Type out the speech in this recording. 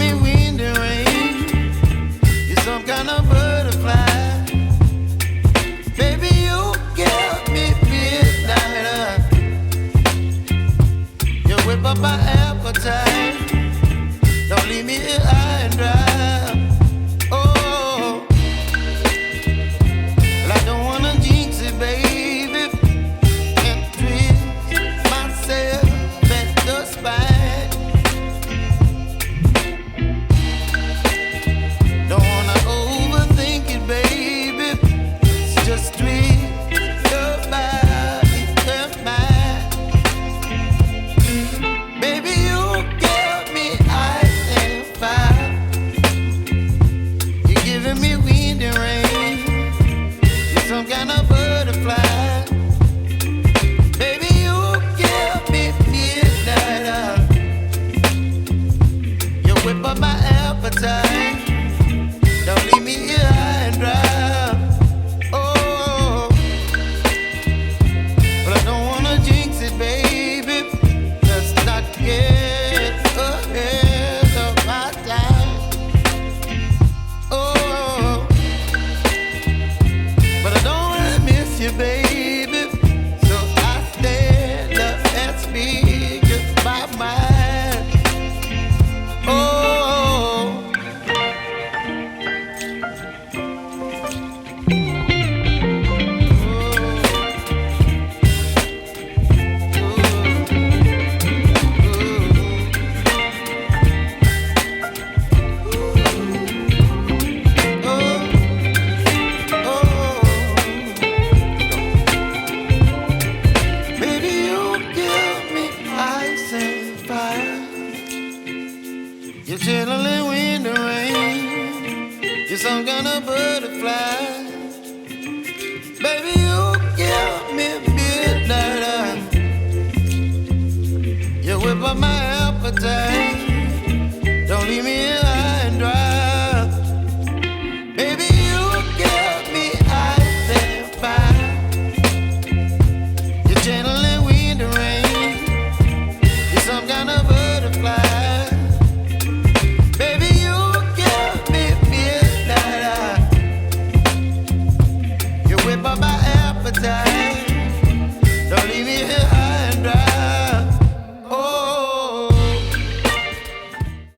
only wind and rain. You're some kind of butterfly. Baby, you give me midnight. You whip up my appetite. Don't leave me here high and dry. Oh, well, I don't wanna jinx it, baby, and twist myself at the spine. Don't wanna overthink it, baby. It's just twist your body and mine. Baby, you give me ice and fire. You're giving me wind and rain. You're some kind of butterfly. Baby, you give me midnight. You whip up my appetite. Don't leave me here high and dry. Oh, but I don't wanna jinx it, baby. Let's not get ahead of my time. Oh, but I don't wanna miss you, baby. So I stand up and speak my mind. Oh. Baby, you give me ice and fire. You're chilling wind and rain. You're some kind of butterfly. Baby, you give me midnight. You whip up my appetite. Don't leave me here high and dry. Baby, you give me ice and fire. You're channeling wind and rain. You're some kind of butterfly. Baby, you give me midnight. You whip up my appetite.